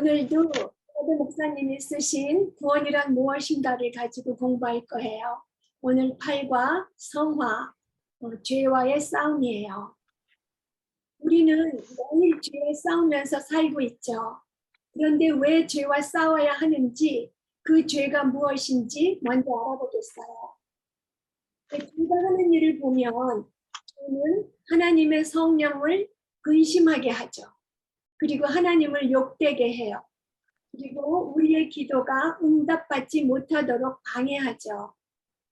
오늘도 호드 목사님이 쓰신 구원이란 무엇인가를 가지고 공부할 거예요. 오늘 8과 성화, 죄와의 싸움이에요. 우리는 매일 죄에 싸우면서 살고 있죠. 그런데 왜 죄와 싸워야 하는지, 그 죄가 무엇인지 먼저 알아보겠어요. 죄가 하는 일을 보면 죄는 하나님의 성령을 근심하게 하죠. 그리고 하나님을 욕되게 해요. 그리고 우리의 기도가 응답받지 못하도록 방해하죠.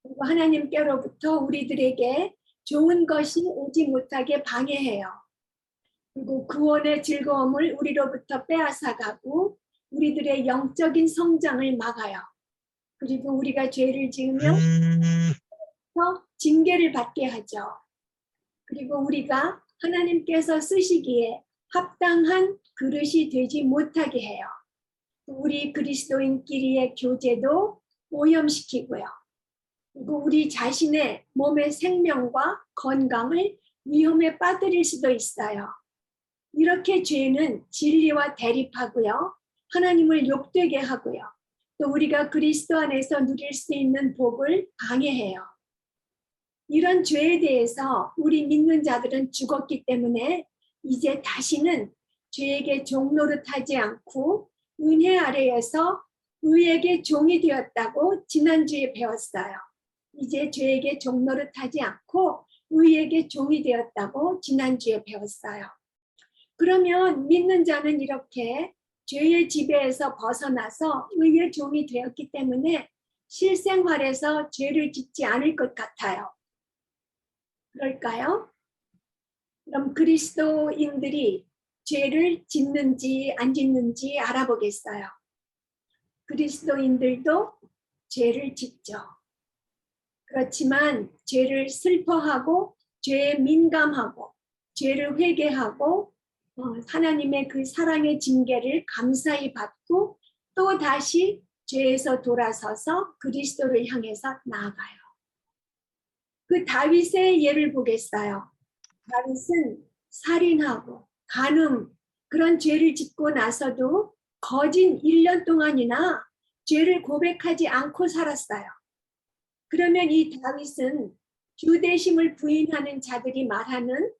그리고 하나님께로부터 우리들에게 좋은 것이 오지 못하게 방해해요. 그리고 구원의 즐거움을 우리로부터 빼앗아가고 우리들의 영적인 성장을 막아요. 그리고 우리가 죄를 지으면 징계를 받게 하죠. 그리고 우리가 하나님께서 쓰시기에 합당한 그릇이 되지 못하게 해요. 우리 그리스도인끼리의 교제도 오염시키고요. 그리고 우리 자신의 몸의 생명과 건강을 위험에 빠뜨릴 수도 있어요. 이렇게 죄는 진리와 대립하고요. 하나님을 욕되게 하고요. 또 우리가 그리스도 안에서 누릴 수 있는 복을 방해해요. 이런 죄에 대해서 우리 믿는 자들은 죽었기 때문에 이제 다시는 죄에게 종노릇하지 않고 은혜 아래에서 의에게 종이 되었다고 지난주에 배웠어요. 이제 죄에게 종노릇하지 않고 의에게 종이 되었다고 지난주에 배웠어요. 그러면 믿는 자는 이렇게 죄의 지배에서 벗어나서 의의 종이 되었기 때문에 실생활에서 죄를 짓지 않을 것 같아요. 그럴까요? 그럼 그리스도인들이 죄를 짓는지 안 짓는지 알아보겠어요. 그리스도인들도 죄를 짓죠. 그렇지만 죄를 슬퍼하고 죄에 민감하고 죄를 회개하고 하나님의 그 사랑의 징계를 감사히 받고 또 다시 죄에서 돌아서서 그리스도를 향해서 나아가요. 그 다윗의 예를 보겠어요. 다윗은 살인하고 간음 그런 죄를 짓고 나서도 거진 1년 동안이나 죄를 고백하지 않고 살았어요. 그러면 이 다윗은 주대심을 부인하는 자들이 말하는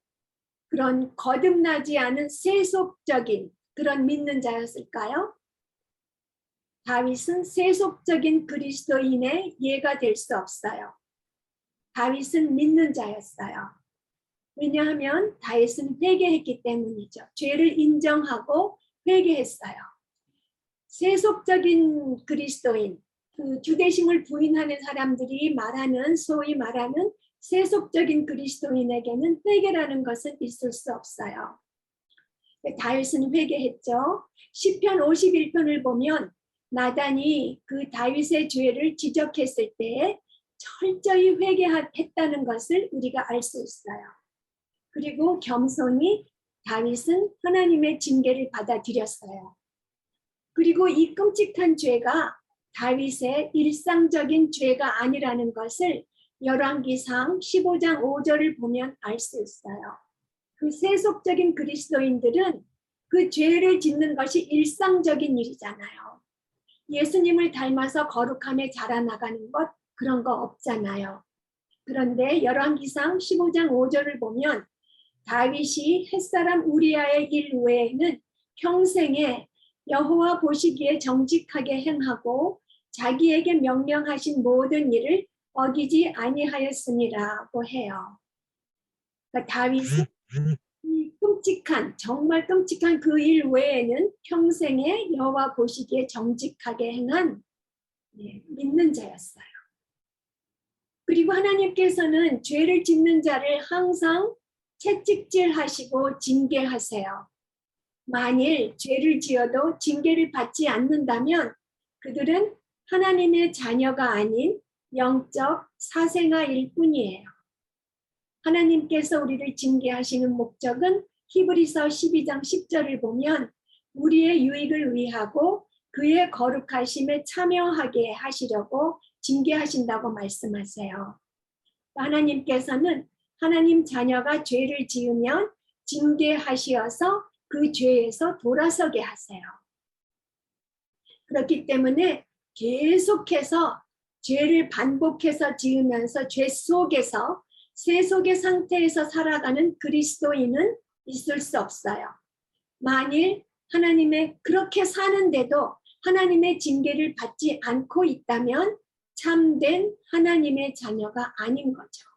그런 거듭나지 않은 세속적인 그런 믿는 자였을까요? 다윗은 세속적인 그리스도인의 예가 될 수 없어요. 다윗은 믿는 자였어요. 왜냐하면 다윗은 회개했기 때문이죠. 죄를 인정하고 회개했어요. 세속적인 그리스도인, 그 주대심을 부인하는 사람들이 말하는 소위 말하는 세속적인 그리스도인에게는 회개라는 것은 있을 수 없어요. 다윗은 회개했죠. 시편 51편을 보면 나단이 그 다윗의 죄를 지적했을 때 철저히 회개했다는 것을 우리가 알 수 있어요. 그리고 겸손히 다윗은 하나님의 징계를 받아들였어요. 그리고 이 끔찍한 죄가 다윗의 일상적인 죄가 아니라는 것을 열왕기상 15장 5절을 보면 알 수 있어요. 그 세속적인 그리스도인들은 그 죄를 짓는 것이 일상적인 일이잖아요. 예수님을 닮아서 거룩함에 자라나가는 것 그런 거 없잖아요. 그런데 열왕기상 15장 5절을 보면 다윗이 햇사람 우리아의 일 외에는 평생에 여호와 보시기에 정직하게 행하고 자기에게 명령하신 모든 일을 어기지 아니하였음이라고 해요. 그러니까 다윗은 이 끔찍한 정말 끔찍한 그 일 외에는 평생에 여호와 보시기에 정직하게 행한 믿는 자였어요. 그리고 하나님께서는 죄를 짓는 자를 항상 채찍질하시고 징계하세요. 만일 죄를 지어도 징계를 받지 않는다면 그들은 하나님의 자녀가 아닌 영적 사생아일 뿐이에요. 하나님께서 우리를 징계하시는 목적은 히브리서 12장 10절을 보면 우리의 유익을 위하고 그의 거룩하심에 참여하게 하시려고 징계하신다고 말씀하세요. 하나님께서는 하나님 자녀가 죄를 지으면 징계하시어서 그 죄에서 돌아서게 하세요. 그렇기 때문에 계속해서 죄를 반복해서 지으면서 죄 속에서 세속의 상태에서 살아가는 그리스도인은 있을 수 없어요. 만일 하나님의 그렇게 사는데도 하나님의 징계를 받지 않고 있다면 참된 하나님의 자녀가 아닌 거죠.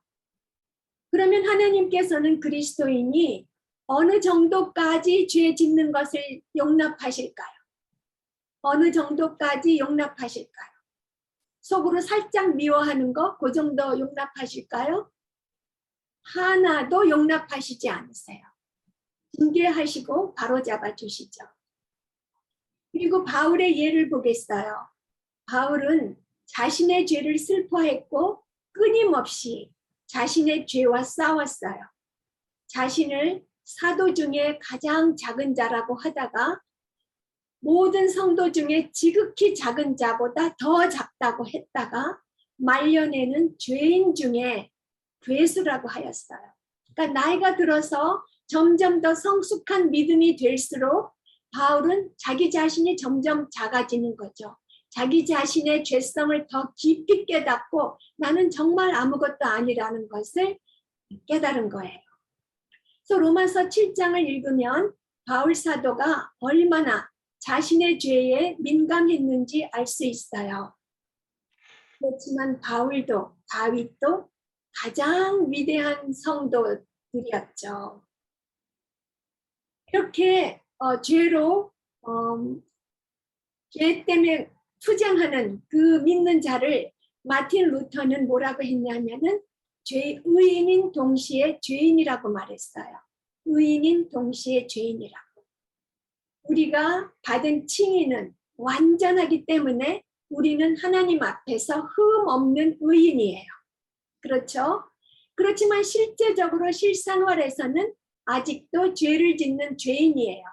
그러면 하나님께서는 그리스도인이 어느 정도까지 죄 짓는 것을 용납하실까요? 어느 정도까지 용납하실까요? 속으로 살짝 미워하는 거, 그 정도 용납하실까요? 하나도 용납하시지 않으세요. 징계하시고 바로잡아 주시죠. 그리고 바울의 예를 보겠어요. 바울은 자신의 죄를 슬퍼했고 끊임없이 자신의 죄와 싸웠어요. 자신을 사도 중에 가장 작은 자라고 하다가 모든 성도 중에 지극히 작은 자보다 더 작다고 했다가 말년에는 죄인 중에 괴수라고 하였어요. 그러니까 나이가 들어서 점점 더 성숙한 믿음이 될수록 바울은 자기 자신이 점점 작아지는 거죠. 자기 자신의 죄성을 더 깊이 깨닫고 나는 정말 아무것도 아니라는 것을 깨달은 거예요. 그래서 로마서 7장을 읽으면 바울 사도가 얼마나 자신의 죄에 민감했는지 알 수 있어요. 그렇지만 바울도 다윗도 가장 위대한 성도들이었죠. 이렇게 죄로 죄 때문에 투쟁하는 그 믿는 자를 마틴 루터는 뭐라고 했냐면은 의인인 동시에 죄인이라고 말했어요. 의인인 동시에 죄인이라고. 우리가 받은 칭의는 완전하기 때문에 우리는 하나님 앞에서 흠 없는 의인이에요. 그렇죠? 그렇지만 실제적으로 실생활에서는 아직도 죄를 짓는 죄인이에요.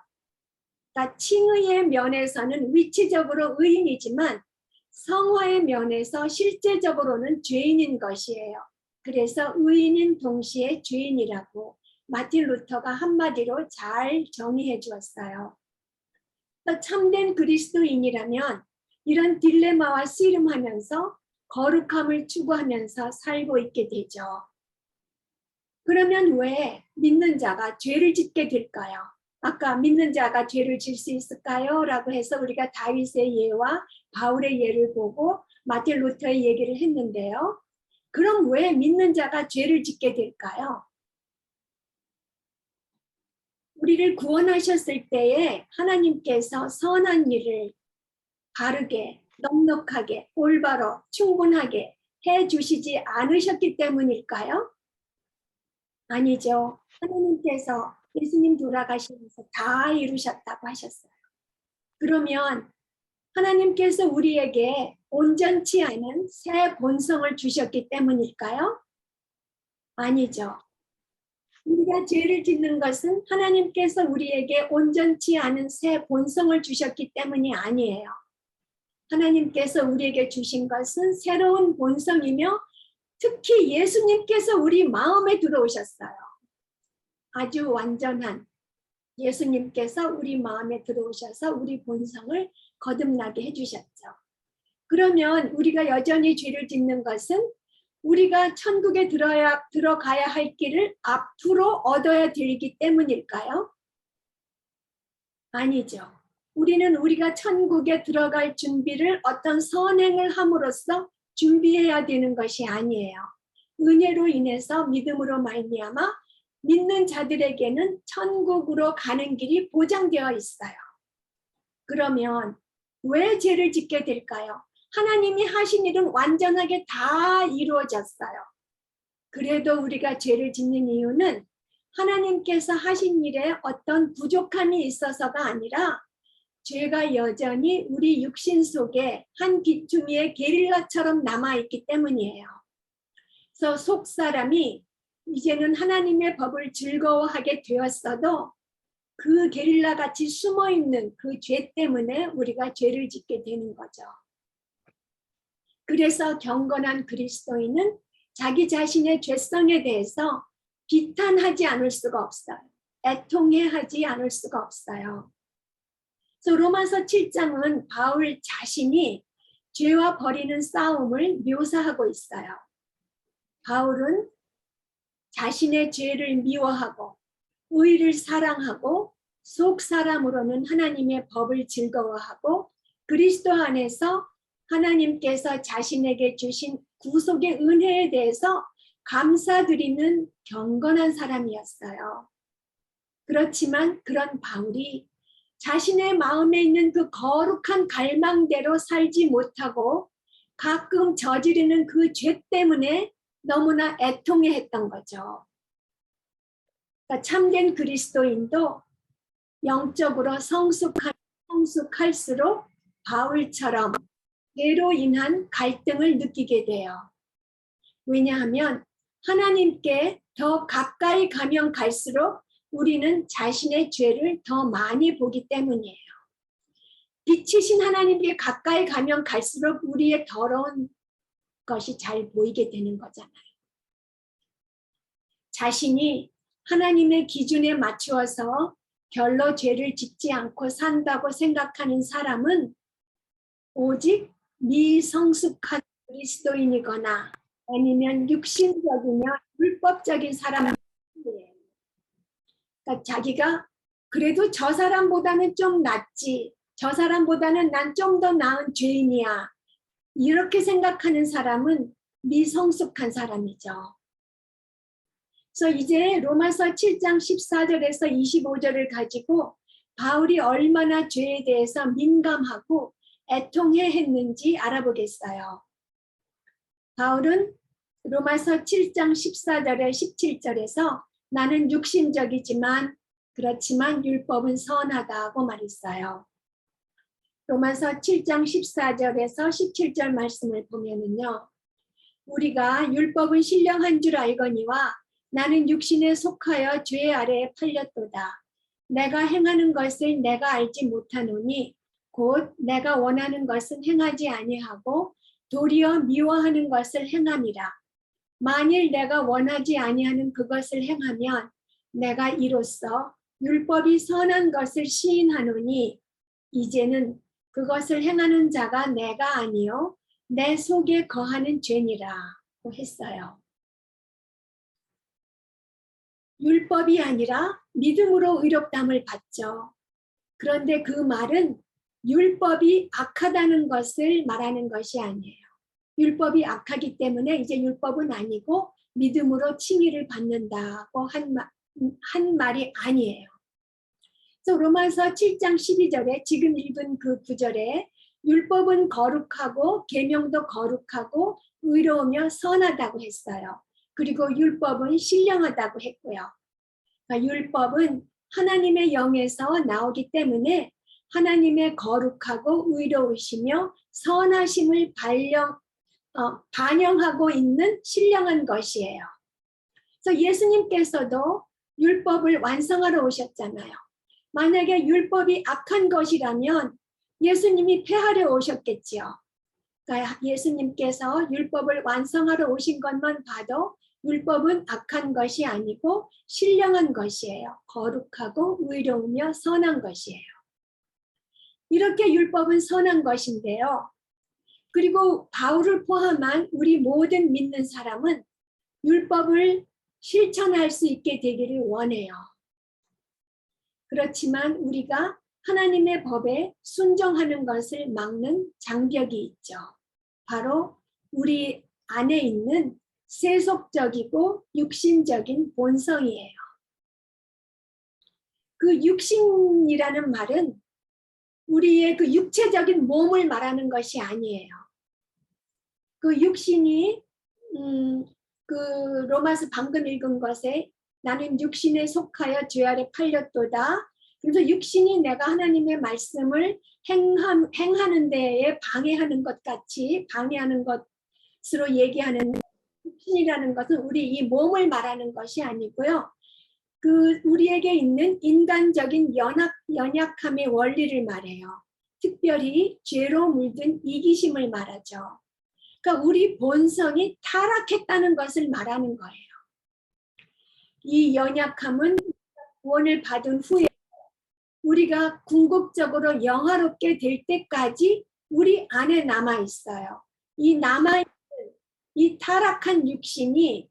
그러니까 칭의의 면에서는 위치적으로 의인이지만 성화의 면에서 실제적으로는 죄인인 것이에요. 그래서 의인인 동시에 죄인이라고 마틴 루터가 한마디로 잘 정의해 주었어요. 참된 그리스도인이라면 이런 딜레마와 씨름하면서 거룩함을 추구하면서 살고 있게 되죠. 그러면 왜 믿는 자가 죄를 짓게 될까요? 아까 믿는 자가 죄를 질 수 있을까요? 라고 해서 우리가 다윗의 예와 바울의 예를 보고 마틴 루터의 얘기를 했는데요. 그럼 왜 믿는 자가 죄를 짓게 될까요? 우리를 구원하셨을 때에 하나님께서 선한 일을 바르게, 넉넉하게, 올바로, 충분하게 해주시지 않으셨기 때문일까요? 아니죠. 하나님께서 예수님 돌아가시면서 다 이루셨다고 하셨어요. 그러면 하나님께서 우리에게 온전치 않은 새 본성을 주셨기 때문일까요? 아니죠. 우리가 죄를 짓는 것은 하나님께서 우리에게 온전치 않은 새 본성을 주셨기 때문이 아니에요. 하나님께서 우리에게 주신 것은 새로운 본성이며 특히 예수님께서 우리 마음에 들어오셨어요. 아주 완전한 예수님께서 우리 마음에 들어오셔서 우리 본성을 거듭나게 해주셨죠. 그러면 우리가 여전히 죄를 짓는 것은 우리가 천국에 들어가야 할 길을 앞으로 얻어야 되기 때문일까요? 아니죠. 우리는 우리가 천국에 들어갈 준비를 어떤 선행을 함으로써 준비해야 되는 것이 아니에요. 은혜로 인해서 믿음으로 말미암아 믿는 자들에게는 천국으로 가는 길이 보장되어 있어요. 그러면 왜 죄를 짓게 될까요? 하나님이 하신 일은 완전하게 다 이루어졌어요. 그래도 우리가 죄를 짓는 이유는 하나님께서 하신 일에 어떤 부족함이 있어서가 아니라 죄가 여전히 우리 육신 속에 한 비투미의 게릴라처럼 남아있기 때문이에요. 그래서 속 사람이 이제는 하나님의 법을 즐거워하게 되었어도 그 게릴라 같이 숨어있는 그 죄 때문에 우리가 죄를 짓게 되는 거죠. 그래서 경건한 그리스도인은 자기 자신의 죄성에 대해서 비탄하지 않을 수가 없어요. 애통해하지 않을 수가 없어요. 그래서 로마서 7장은 바울 자신이 죄와 벌이는 싸움을 묘사하고 있어요. 바울은 자신의 죄를 미워하고 의를 사랑하고 속 사람으로는 하나님의 법을 즐거워하고 그리스도 안에서 하나님께서 자신에게 주신 구속의 은혜에 대해서 감사드리는 경건한 사람이었어요. 그렇지만 그런 바울이 자신의 마음에 있는 그 거룩한 갈망대로 살지 못하고 가끔 저지르는 그 죄 때문에 너무나 애통해했던 거죠. 그러니까 참된 그리스도인도 영적으로 성숙할수록 바울처럼 죄로 인한 갈등을 느끼게 돼요. 왜냐하면 하나님께 더 가까이 가면 갈수록 우리는 자신의 죄를 더 많이 보기 때문이에요. 빛이신 하나님께 가까이 가면 갈수록 우리의 더러운 것이 잘 보이게 되는 거잖아요. 자신이 하나님의 기준에 맞추어서 별로 죄를 짓지 않고 산다고 생각하는 사람은 오직 미성숙한 그리스도인이거나 아니면 육신적이며 율법적인 사람이에요. 그러니까 자기가 그래도 저 사람보다는 좀 낫지, 저 사람보다는 난 좀 더 나은 죄인이야, 이렇게 생각하는 사람은 미성숙한 사람이죠. 그래서 이제 로마서 7장 14절에서 25절을 가지고 바울이 얼마나 죄에 대해서 민감하고 애통해 했는지 알아보겠어요. 바울은 로마서 7장 14절에 17절에서 나는 육신적이지만 그렇지만 율법은 선하다고 말했어요. 로마서 7장 14절에서 17절 말씀을 보면은요. 우리가 율법은 신령한 줄 알거니와 나는 육신에 속하여 죄 아래에 팔렸도다. 내가 행하는 것을 내가 알지 못하노니 곧 내가 원하는 것은 행하지 아니하고 도리어 미워하는 것을 행함이라. 만일 내가 원하지 아니하는 그것을 행하면 내가 이로써 율법이 선한 것을 시인하노니 이제는 그것을 행하는 자가 내가 아니요 내 속에 거하는 죄니라고 했어요. 율법이 아니라 믿음으로 의롭다함을 받죠. 그런데 그 말은 율법이 악하다는 것을 말하는 것이 아니에요. 율법이 악하기 때문에 이제 율법은 아니고 믿음으로 칭의를 받는다고 한 말이 아니에요. 그래서 로마서 7장 12절에 지금 읽은 그 구절에 율법은 거룩하고 계명도 거룩하고 의로우며 선하다고 했어요. 그리고 율법은 신령하다고 했고요. 그러니까 율법은 하나님의 영에서 나오기 때문에 하나님의 거룩하고 의로우시며 선하심을 반영하고 있는 신령한 것이에요. 그래서 예수님께서도 율법을 완성하러 오셨잖아요. 만약에 율법이 악한 것이라면 예수님이 폐하려 오셨겠지요. 그러니까 예수님께서 율법을 완성하러 오신 것만 봐도 율법은 악한 것이 아니고 신령한 것이에요. 거룩하고 의로우며 선한 것이에요. 이렇게 율법은 선한 것인데요. 그리고 바울을 포함한 우리 모든 믿는 사람은 율법을 실천할 수 있게 되기를 원해요. 그렇지만 우리가 하나님의 법에 순종하는 것을 막는 장벽이 있죠. 바로 우리 안에 있는 세속적이고 육신적인 본성이에요. 그 육신이라는 말은 우리의 그 육체적인 몸을 말하는 것이 아니에요. 그 육신이 그 로마서 방금 읽은 것에 나는 육신에 속하여 죄 아래 팔렸도다. 그래서 육신이 내가 하나님의 말씀을 행하는 데에 방해하는 것 같이 방해하는 것으로 얘기하는 육신이라는 것은 우리 이 몸을 말하는 것이 아니고요. 그 우리에게 있는 인간적인 연약함의 원리를 말해요. 특별히 죄로 물든 이기심을 말하죠. 그러니까 우리 본성이 타락했다는 것을 말하는 거예요. 이 연약함은 구원을 받은 후에 우리가 궁극적으로 영화롭게 될 때까지 우리 안에 남아 있어요. 이 남아있는 이 타락한 육신이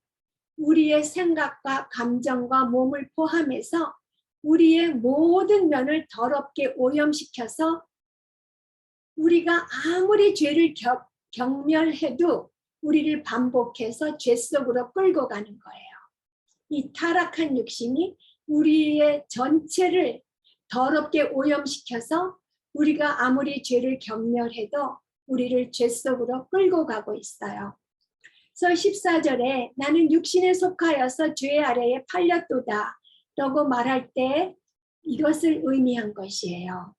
우리의 생각과 감정과 몸을 포함해서 우리의 모든 면을 더럽게 오염시켜서 우리가 아무리 죄를 경멸해도 우리를 반복해서 죄 속으로 끌고 가는 거예요. 이 타락한 육신이 우리의 전체를 더럽게 오염시켜서 우리가 아무리 죄를 경멸해도 우리를 죄 속으로 끌고 가고 있어요. 그래서 14절에 나는 육신에 속하여서 죄 아래에 팔렸도다 라고 말할 때 이것을 의미한 것이에요.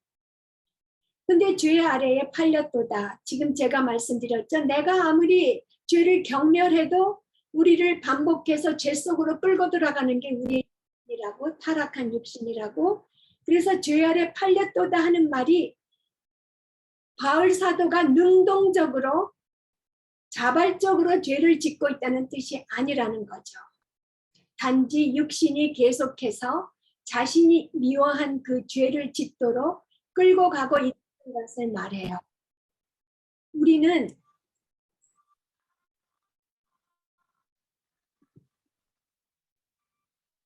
근데 죄 아래에 팔렸도다. 지금 제가 말씀드렸죠. 내가 아무리 죄를 경멸해도 우리를 반복해서 죄 속으로 끌고 들어가는 게 우리라고, 타락한 육신이라고. 그래서 죄 아래 팔렸도다 하는 말이 바울 사도가 능동적으로 자발적으로 죄를 짓고 있다는 뜻이 아니라는 거죠. 단지 육신이 계속해서 자신이 미워한 그 죄를 짓도록 끌고 가고 있는 것을 말해요.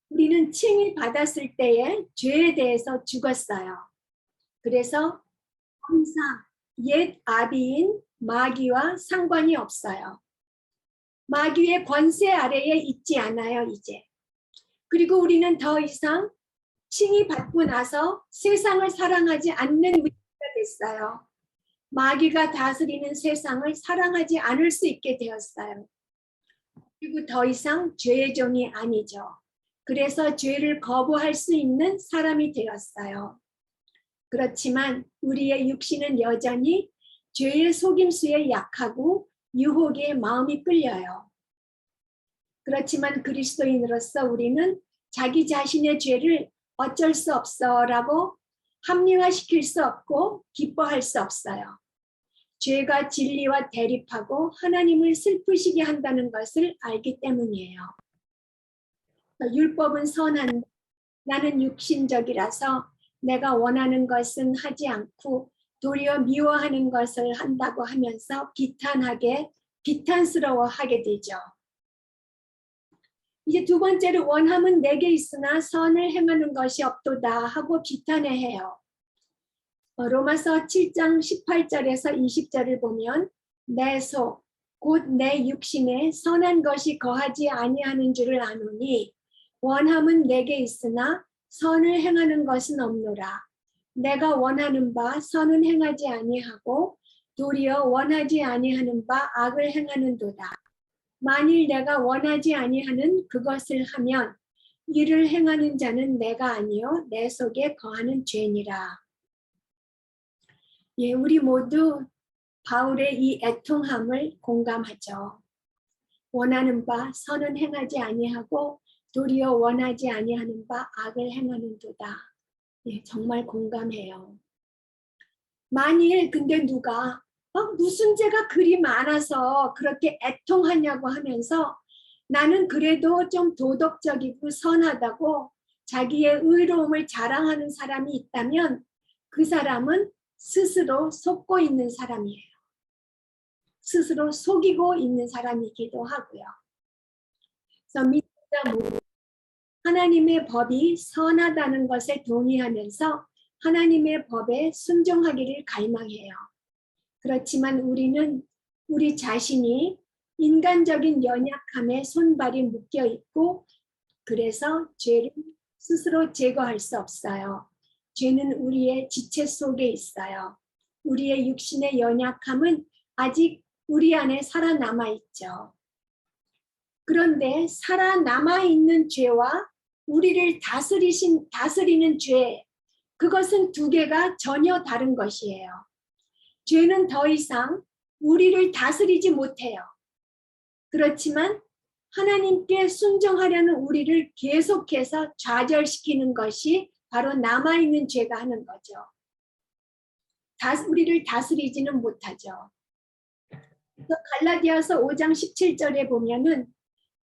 우리는 칭의 받았을 때에 죄에 대해서 죽었어요. 그래서 항상 옛 아비인 마귀와 상관이 없어요. 마귀의 권세 아래에 있지 않아요, 이제. 그리고 우리는 더 이상 칭의 받고 나서 세상을 사랑하지 않는 위치가 됐어요. 마귀가 다스리는 세상을 사랑하지 않을 수 있게 되었어요. 그리고 더 이상 죄의 종이 아니죠. 그래서 죄를 거부할 수 있는 사람이 되었어요. 그렇지만 우리의 육신은 여전히 죄의 속임수에 약하고 유혹에 마음이 끌려요. 그렇지만 그리스도인으로서 우리는 자기 자신의 죄를 어쩔 수 없어라고 합리화시킬 수 없고 기뻐할 수 없어요. 죄가 진리와 대립하고 하나님을 슬프시게 한다는 것을 알기 때문이에요. 율법은 선한데 나는 육신적이라서 내가 원하는 것은 하지 않고 도리어 미워하는 것을 한다고 하면서 비탄스러워하게 되죠. 이제 두 번째로 원함은 내게 있으나 선을 행하는 것이 없도다 하고 비탄해해요. 로마서 7장 18절에서 20절을 보면 내 속 곧 내 육신에 선한 것이 거하지 아니하는 줄을 아노니 원함은 내게 있으나 선을 행하는 것은 없노라. 내가 원하는 바 선은 행하지 아니하고 도리어 원하지 아니하는 바 악을 행하는도다. 만일 내가 원하지 아니하는 그것을 하면 이를 행하는 자는 내가 아니요 내 속에 거하는 죄니라. 예, 우리 모두 바울의 이 애통함을 공감하죠. 원하는 바 선은 행하지 아니하고 도리어 원하지 아니하는 바 악을 행하는도다. 예, 정말 공감해요. 만일 근데 누가 무슨 죄가 그리 많아서 그렇게 애통하냐고 하면서 나는 그래도 좀 도덕적이고 선하다고 자기의 의로움을 자랑하는 사람이 있다면 그 사람은 스스로 속고 있는 사람이에요. 스스로 속이고 있는 사람이기도 하고요. 그래서 믿자 하나님의 법이 선하다는 것에 동의하면서 하나님의 법에 순종하기를 갈망해요. 그렇지만 우리는 우리 자신이 인간적인 연약함에 손발이 묶여 있고 그래서 죄를 스스로 제거할 수 없어요. 죄는 우리의 지체 속에 있어요. 우리의 육신의 연약함은 아직 우리 안에 살아남아 있죠. 그런데 살아남아 있는 죄와 우리를 다스리는 죄, 그것은 두 개가 전혀 다른 것이에요. 죄는 더 이상 우리를 다스리지 못해요. 그렇지만 하나님께 순종하려는 우리를 계속해서 좌절시키는 것이 바로 남아있는 죄가 하는 거죠. 우리를 다스리지는 못하죠. 갈라디아서 5장 17절에 보면은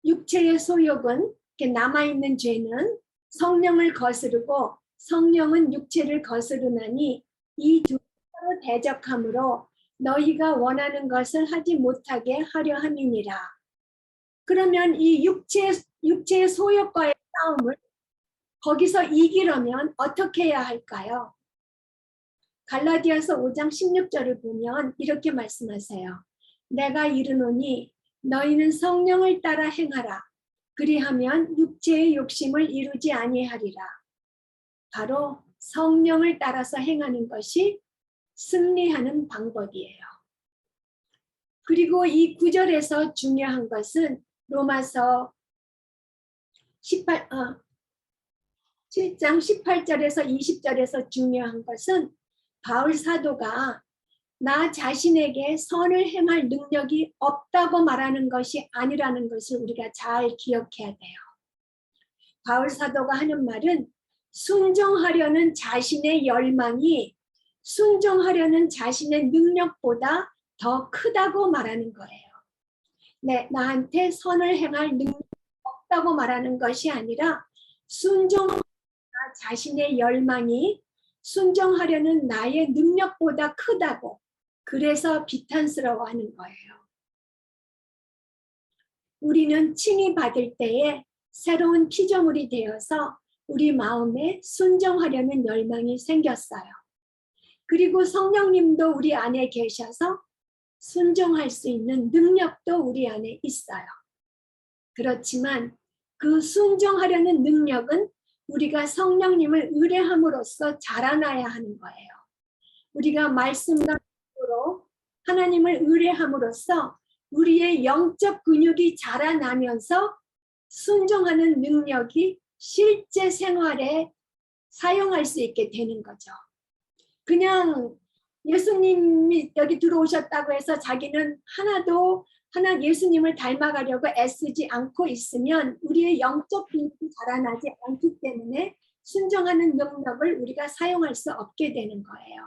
육체의 소욕은 남아있는 죄는 성령을 거스르고 성령은 육체를 거스르나니 이 두 서로 대적함으로 너희가 원하는 것을 하지 못하게 하려 함이니라. 그러면 이 육체의 소욕과의 싸움을 거기서 이기려면 어떻게 해야 할까요? 갈라디아서 5장 16절을 보면 이렇게 말씀하세요. 내가 이르노니 너희는 성령을 따라 행하라. 그리하면 육체의 욕심을 이루지 아니하리라. 바로 성령을 따라서 행하는 것이 승리하는 방법이에요. 그리고 이 구절에서 중요한 것은 로마서 7장 18절에서 20절에서 중요한 것은 바울 사도가 나 자신에게 선을 행할 능력이 없다고 말하는 것이 아니라는 것을 우리가 잘 기억해야 돼요. 바울 사도가 하는 말은 순종하려는 자신의 열망이 순종하려는 자신의 능력보다 더 크다고 말하는 거예요. 네, 나한테 선을 행할 능력이 없다고 말하는 것이 아니라 순종하는 자신의 열망이 순종하려는 나의 능력보다 크다고, 그래서 비탄스러워하는 거예요. 우리는 칭의 받을 때에 새로운 피조물이 되어서 우리 마음에 순종하려는 열망이 생겼어요. 그리고 성령님도 우리 안에 계셔서 순종할 수 있는 능력도 우리 안에 있어요. 그렇지만 그 순종하려는 능력은 우리가 성령님을 의뢰함으로써 자라나야 하는 거예요. 우리가 말씀과 힘으로 하나님을 의뢰함으로써 우리의 영적 근육이 자라나면서 순종하는 능력이 실제 생활에 사용할 수 있게 되는 거죠. 그냥 예수님이 여기 들어오셨다고 해서 자기는 하나 예수님을 닮아가려고 애쓰지 않고 있으면 우리의 영적 근육이 자라나지 않기 때문에 순종하는 능력을 우리가 사용할 수 없게 되는 거예요.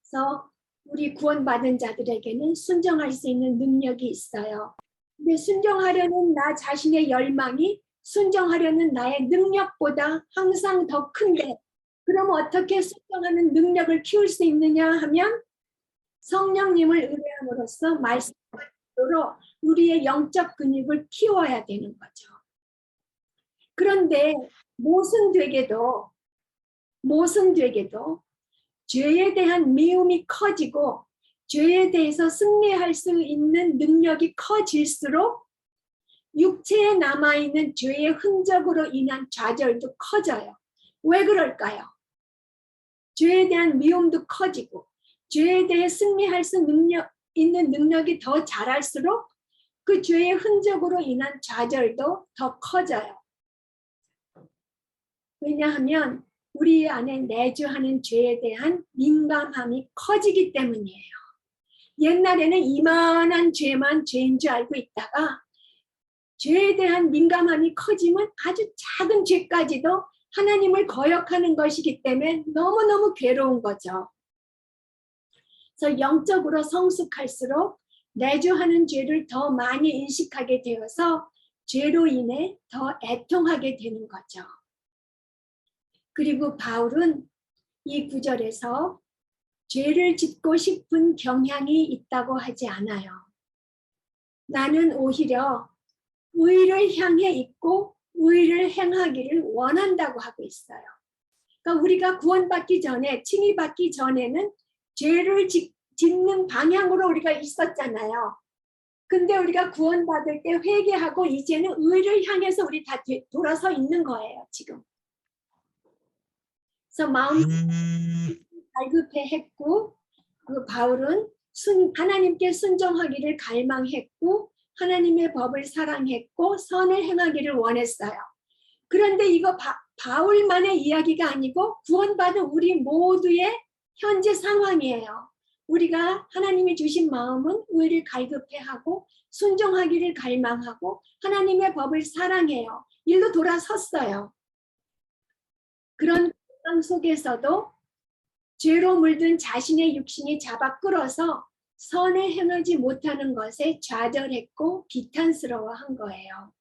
그래서 우리 구원받은 자들에게는 순종할 수 있는 능력이 있어요. 근데 순종하려는 나 자신의 열망이 순종하려는 나의 능력보다 항상 더 큰데, 그럼 어떻게 순종하는 능력을 키울 수 있느냐 하면 성령님을 의뢰함으로써 말씀으로 우리의 영적 근육을 키워야 되는 거죠. 그런데 모순되게도 죄에 대한 미움이 커지고 죄에 대해서 승리할 수 있는 능력이 커질수록 육체에 남아있는 죄의 흔적으로 인한 좌절도 커져요. 왜 그럴까요? 죄에 대한 미움도 커지고 죄에 대해 승리할 수 있는 능력이 더 자랄수록 그 죄의 흔적으로 인한 좌절도 더 커져요. 왜냐하면 우리 안에 내주하는 죄에 대한 민감함이 커지기 때문이에요. 옛날에는 이만한 죄만 죄인 줄 알고 있다가 죄에 대한 민감함이 커지면 아주 작은 죄까지도 하나님을 거역하는 것이기 때문에 너무너무 괴로운 거죠. 그래서 영적으로 성숙할수록 내주하는 죄를 더 많이 인식하게 되어서 죄로 인해 더 애통하게 되는 거죠. 그리고 바울은 이 구절에서 죄를 짓고 싶은 경향이 있다고 하지 않아요. 나는 오히려 의를 향해 있고 의를 행하기를 원한다고 하고 있어요. 그러니까 우리가 구원받기 전에, 칭의받기 전에는 죄를 짓는 방향으로 우리가 있었잖아요. 근데 우리가 구원받을 때 회개하고 이제는 의를 향해서 우리 다 돌아서 있는 거예요, 지금. 그래서 마음 갈급해했고, 그 바울은 하나님께 순종하기를 갈망했고 하나님의 법을 사랑했고 선을 행하기를 원했어요. 그런데 이거 바울만의 이야기가 아니고 구원받은 우리 모두의 현재 상황이에요. 우리가 하나님이 주신 마음은 의를 갈급해하고 순종하기를 갈망하고 하나님의 법을 사랑해요. 일로 돌아섰어요. 그런 상황 속에서도 죄로 물든 자신의 육신이 잡아 끌어서 선을 행하지 못하는 것에 좌절했고 비탄스러워한 거예요.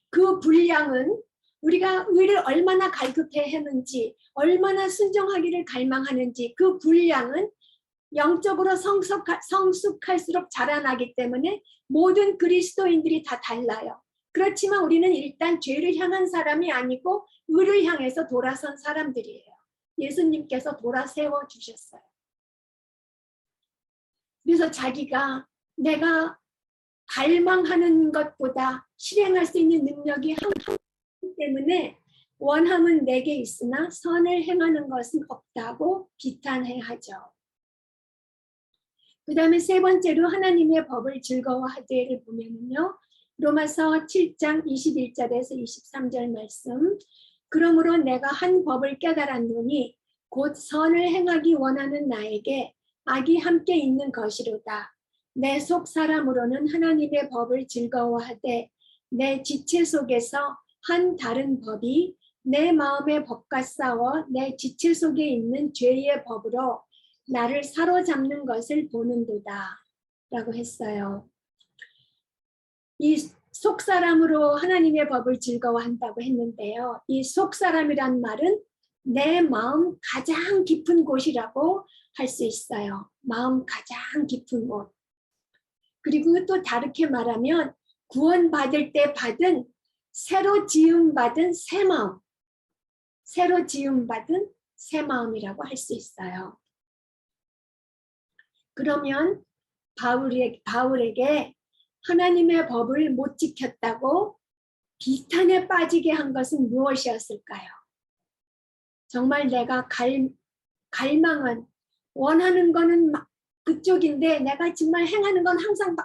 그 분량은 우리가 의를 얼마나 갈급해 했는지, 얼마나 순종하기를 갈망하는지 그 분량은 영적으로 성숙할수록 자라나기 때문에 모든 그리스도인들이 다 달라요. 그렇지만 우리는 일단 죄를 향한 사람이 아니고 의를 향해서 돌아선 사람들이에요. 예수님께서 돌아세워 주셨어요. 그래서 자기가 내가 갈망하는 것보다 실행할 수 있는 능력이 한기 때문에 원함은 내게 있으나 선을 행하는 것은 없다고 비탄해야 하죠. 그 다음에 세 번째로 하나님의 법을 즐거워하되를 보면요. 로마서 7장 21절에서 23절 말씀. 그러므로 내가 한 법을 깨달았노니 곧 선을 행하기 원하는 나에게 악이 함께 있는 것이로다. 내 속 사람으로는 하나님의 법을 즐거워하되 내 지체 속에서 한 다른 법이 내 마음의 법과 싸워 내 지체 속에 있는 죄의 법으로 나를 사로잡는 것을 보는도다 라고 했어요. 이 속사람으로 하나님의 법을 즐거워한다고 했는데요. 이 속사람이란 말은 내 마음 가장 깊은 곳이라고 할 수 있어요. 마음 가장 깊은 곳. 그리고 또 다르게 말하면 구원받을 때 받은 새로 지음받은 새 마음. 새로 지음받은 새 마음이라고 할 수 있어요. 그러면 바울에게 하나님의 법을 못 지켰다고 비탄에 빠지게 한 것은 무엇이었을까요? 정말 내가 갈망은 원하는 거는 그쪽인데 내가 정말 행하는 건 항상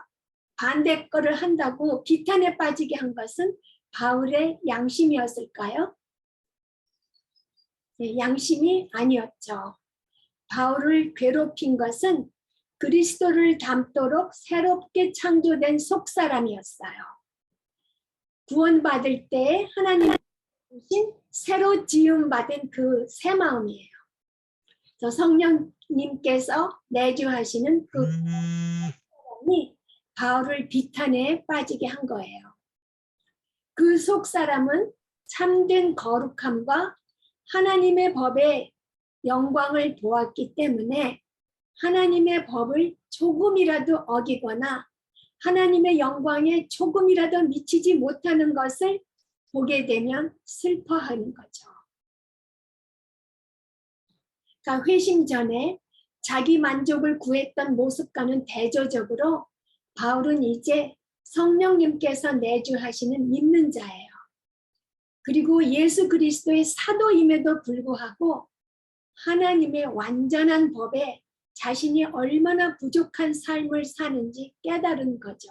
반대 거를 한다고 비탄에 빠지게 한 것은 바울의 양심이었을까요? 네, 양심이 아니었죠. 바울을 괴롭힌 것은 그리스도를 닮도록 새롭게 창조된 속사람이었어요. 구원받을 때 하나님 주신 새로 지음받은 그 새 마음이에요. 성령님께서 내주하시는 그 사람이 바울을 비탄에 빠지게 한 거예요. 그 속사람은 참된 거룩함과 하나님의 법의 영광을 보았기 때문에 하나님의 법을 조금이라도 어기거나 하나님의 영광에 조금이라도 미치지 못하는 것을 보게 되면 슬퍼하는 거죠. 그러니까 회심 전에 자기 만족을 구했던 모습과는 대조적으로 바울은 이제 성령님께서 내주하시는 믿는 자예요. 그리고 예수 그리스도의 사도임에도 불구하고 하나님의 완전한 법에 자신이 얼마나 부족한 삶을 사는지 깨달은 거죠.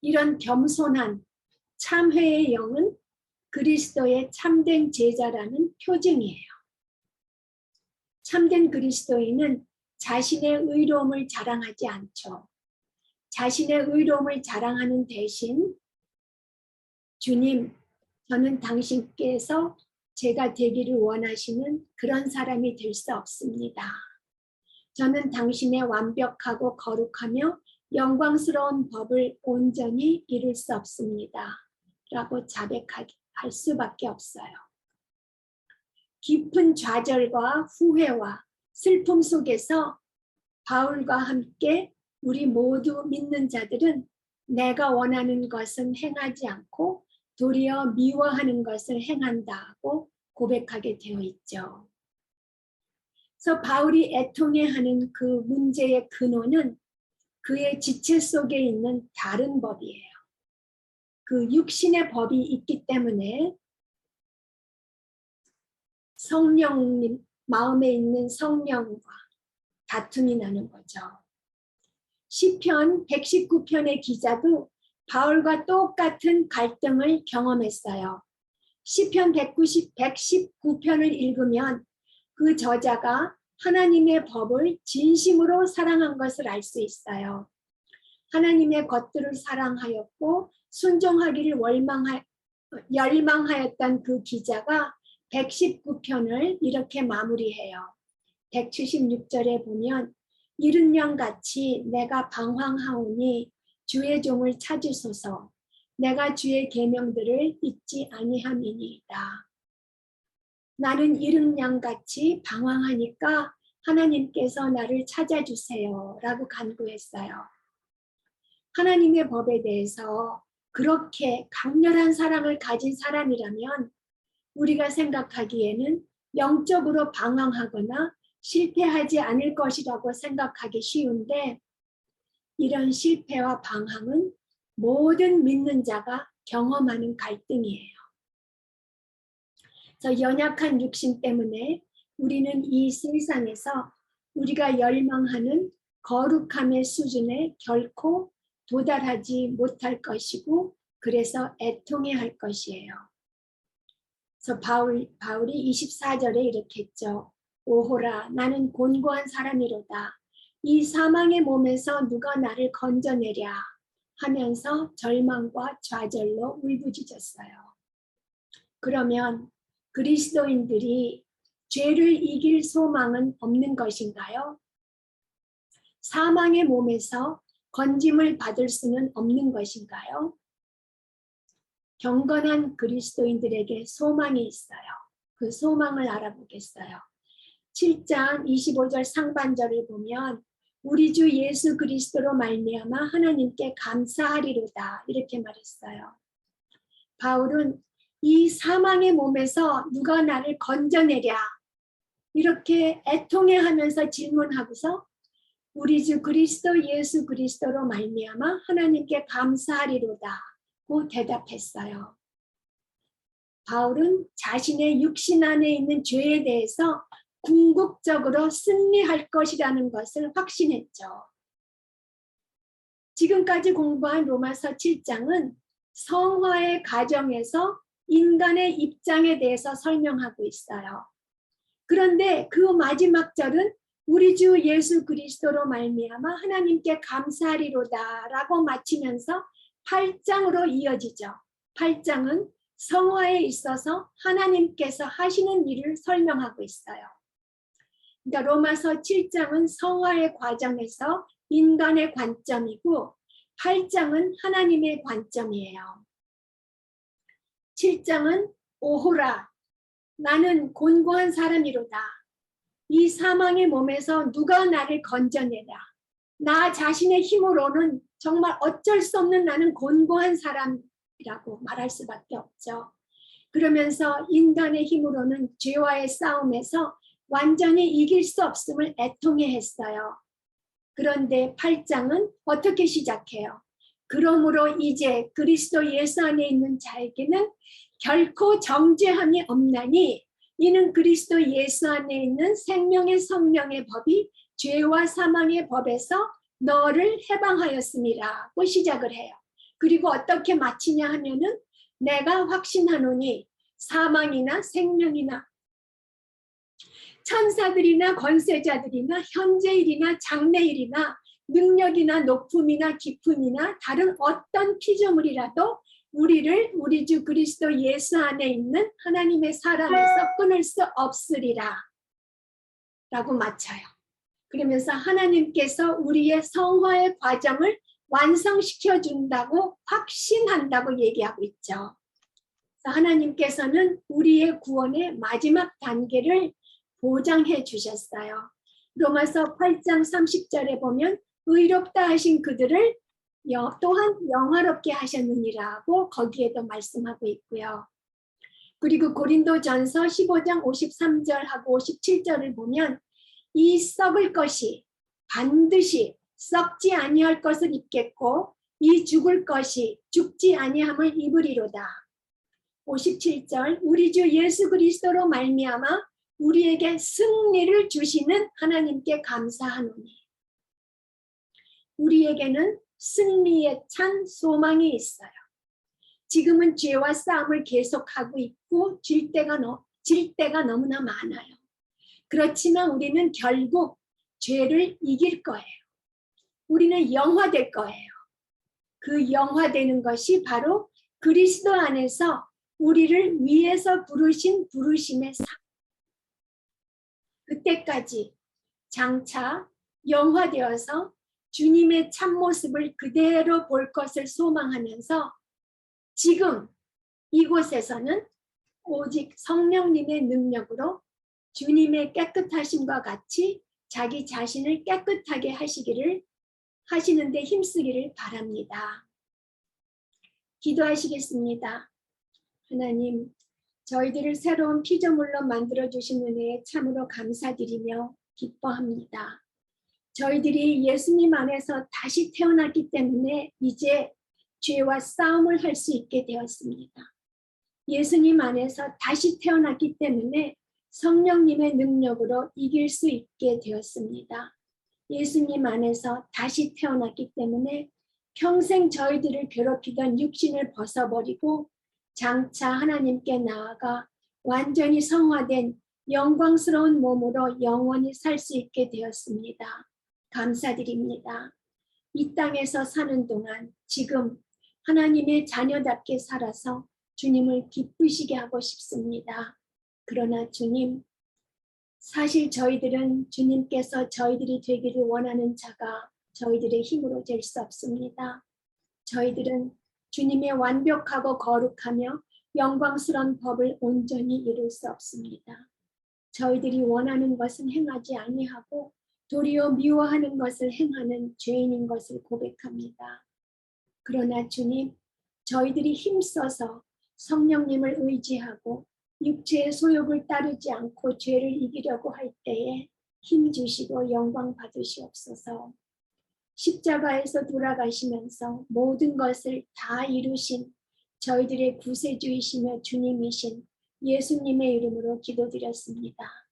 이런 겸손한 참회의 영은 그리스도의 참된 제자라는 표징이에요. 참된 그리스도인은 자신의 의로움을 자랑하지 않죠. 자신의 의로움을 자랑하는 대신 주님, 저는 당신께서 제가 되기를 원하시는 그런 사람이 될 수 없습니다. 저는 당신의 완벽하고 거룩하며 영광스러운 법을 온전히 이룰 수 없습니다. 라고 자백할 수밖에 없어요. 깊은 좌절과 후회와 슬픔 속에서 바울과 함께 우리 모두 믿는 자들은 내가 원하는 것은 행하지 않고 도리어 미워하는 것을 행한다고 고백하게 되어 있죠. 그래서 바울이 애통해하는 그 문제의 근원은 그의 지체 속에 있는 다른 법이에요. 그 육신의 법이 있기 때문에 성령님 마음에 있는 성령과 다툼이 나는 거죠. 시편 119편의 기자도 바울과 똑같은 갈등을 경험했어요. 시편 119편을 읽으면 그 저자가 하나님의 법을 진심으로 사랑한 것을 알 수 있어요. 하나님의 것들을 사랑하였고 순종하기를 열망하였던 그 기자가 119편을 이렇게 마무리해요. 176절에 보면 이른 영같이 내가 방황하오니 주의 종을 찾으소서. 내가 주의 계명들을 잊지 아니함이니이다. 나는 이른 양같이 방황하니까 하나님께서 나를 찾아주세요 라고 간구했어요. 하나님의 법에 대해서 그렇게 강렬한 사랑을 가진 사람이라면 우리가 생각하기에는 영적으로 방황하거나 실패하지 않을 것이라고 생각하기 쉬운데, 이런 실패와 방황은 모든 믿는 자가 경험하는 갈등이에요. 그래서 연약한 육신 때문에 우리는 이 세상에서 우리가 열망하는 거룩함의 수준에 결코 도달하지 못할 것이고, 그래서 애통해할 것이에요. 그래서 바울이 24절에 이렇게 했죠. 오호라, 나는 곤고한 사람이로다. 이 사망의 몸에서 누가 나를 건져내랴 하면서 절망과 좌절로 울부짖었어요. 그러면 그리스도인들이 죄를 이길 소망은 없는 것인가요? 사망의 몸에서 건짐을 받을 수는 없는 것인가요? 경건한 그리스도인들에게 소망이 있어요. 그 소망을 알아보겠어요. 7장 25절 상반절을 보면 우리 주 예수 그리스도로 말미암아 하나님께 감사하리로다 이렇게 말했어요. 바울은 이 사망의 몸에서 누가 나를 건져내랴 이렇게 애통해하면서 질문하고서 우리 주 그리스도 예수 그리스도로 말미암아 하나님께 감사하리로다고 대답했어요. 바울은 자신의 육신 안에 있는 죄에 대해서 궁극적으로 승리할 것이라는 것을 확신했죠. 지금까지 공부한 로마서 7장은 성화의 과정에서 인간의 입장에 대해서 설명하고 있어요. 그런데 그 마지막 절은 우리 주 예수 그리스도로 말미암아 하나님께 감사하리로다 라고 마치면서 8장으로 이어지죠. 8장은 성화에 있어서 하나님께서 하시는 일을 설명하고 있어요. 그러니까 로마서 7장은 성화의 과정에서 인간의 관점이고 8장은 하나님의 관점이에요. 7장은 오호라, 나는 곤고한 사람이로다. 이 사망의 몸에서 누가 나를 건져내랴. 나 자신의 힘으로는 정말 어쩔 수 없는 나는 곤고한 사람이라고 말할 수밖에 없죠. 그러면서 인간의 힘으로는 죄와의 싸움에서 완전히 이길 수 없음을 애통해했어요. 그런데 8장은 어떻게 시작해요? 그러므로 이제 그리스도 예수 안에 있는 자에게는 결코 정죄함이 없나니 이는 그리스도 예수 안에 있는 생명의 성령의 법이 죄와 사망의 법에서 너를 해방하였음이라고 시작을 해요. 그리고 어떻게 마치냐 하면은 내가 확신하노니 사망이나 생명이나 천사들이나 권세자들이나 현재일이나 장래일이나 능력이나 높음이나 깊음이나 다른 어떤 피조물이라도 우리를 우리 주 그리스도 예수 안에 있는 하나님의 사랑에서 끊을 수 없으리라 라고 마쳐요. 그러면서 하나님께서 우리의 성화의 과정을 완성시켜 준다고 확신한다고 얘기하고 있죠. 하나님께서는 우리의 구원의 마지막 단계를 보장해 주셨어요. 로마서 8장 30절에 보면 의롭다 하신 그들을 또한 영화롭게 하셨느니라고 거기에도 말씀하고 있고요. 그리고 고린도전서 15장 53절하고 57절을 보면 이 썩을 것이 반드시 썩지 아니할 것을 입겠고 이 죽을 것이 죽지 아니함을 입으리로다. 57절 우리 주 예수 그리스도로 말미암아 우리에게 승리를 주시는 하나님께 감사하노니 우리에게는 승리에 찬 소망이 있어요. 지금은 죄와 싸움을 계속하고 있고 질 때가 너무나 많아요. 그렇지만 우리는 결국 죄를 이길 거예요. 우리는 영화될 거예요. 그 영화되는 것이 바로 그리스도 안에서 우리를 위해서 부르신 부르심의 삶. 그때까지 장차 영화되어서 주님의 참모습을 그대로 볼 것을 소망하면서 지금 이곳에서는 오직 성령님의 능력으로 주님의 깨끗하심과 같이 자기 자신을 깨끗하게 하시는데 힘쓰기를 바랍니다. 기도하시겠습니다. 하나님, 저희들을 새로운 피조물로 만들어주신 은혜에 참으로 감사드리며 기뻐합니다. 저희들이 예수님 안에서 다시 태어났기 때문에 이제 죄와 싸움을 할 수 있게 되었습니다. 예수님 안에서 다시 태어났기 때문에 성령님의 능력으로 이길 수 있게 되었습니다. 예수님 안에서 다시 태어났기 때문에 평생 저희들을 괴롭히던 육신을 벗어버리고 장차 하나님께 나아가 완전히 성화된 영광스러운 몸으로 영원히 살 수 있게 되었습니다. 감사드립니다. 이 땅에서 사는 동안 지금 하나님의 자녀답게 살아서 주님을 기쁘시게 하고 싶습니다. 그러나 주님, 사실 저희들은 주님께서 저희들이 되기를 원하는 자가 저희들의 힘으로 될 수 없습니다. 저희들은 주님의 완벽하고 거룩하며 영광스러운 법을 온전히 이룰 수 없습니다. 저희들이 원하는 것은 행하지 아니하고 도리어 미워하는 것을 행하는 죄인인 것을 고백합니다. 그러나 주님, 저희들이 힘써서 성령님을 의지하고 육체의 소욕을 따르지 않고 죄를 이기려고 할 때에 힘 주시고 영광 받으시옵소서. 십자가에서 돌아가시면서 모든 것을 다 이루신 저희들의 구세주이시며 주님이신 예수님의 이름으로 기도드렸습니다.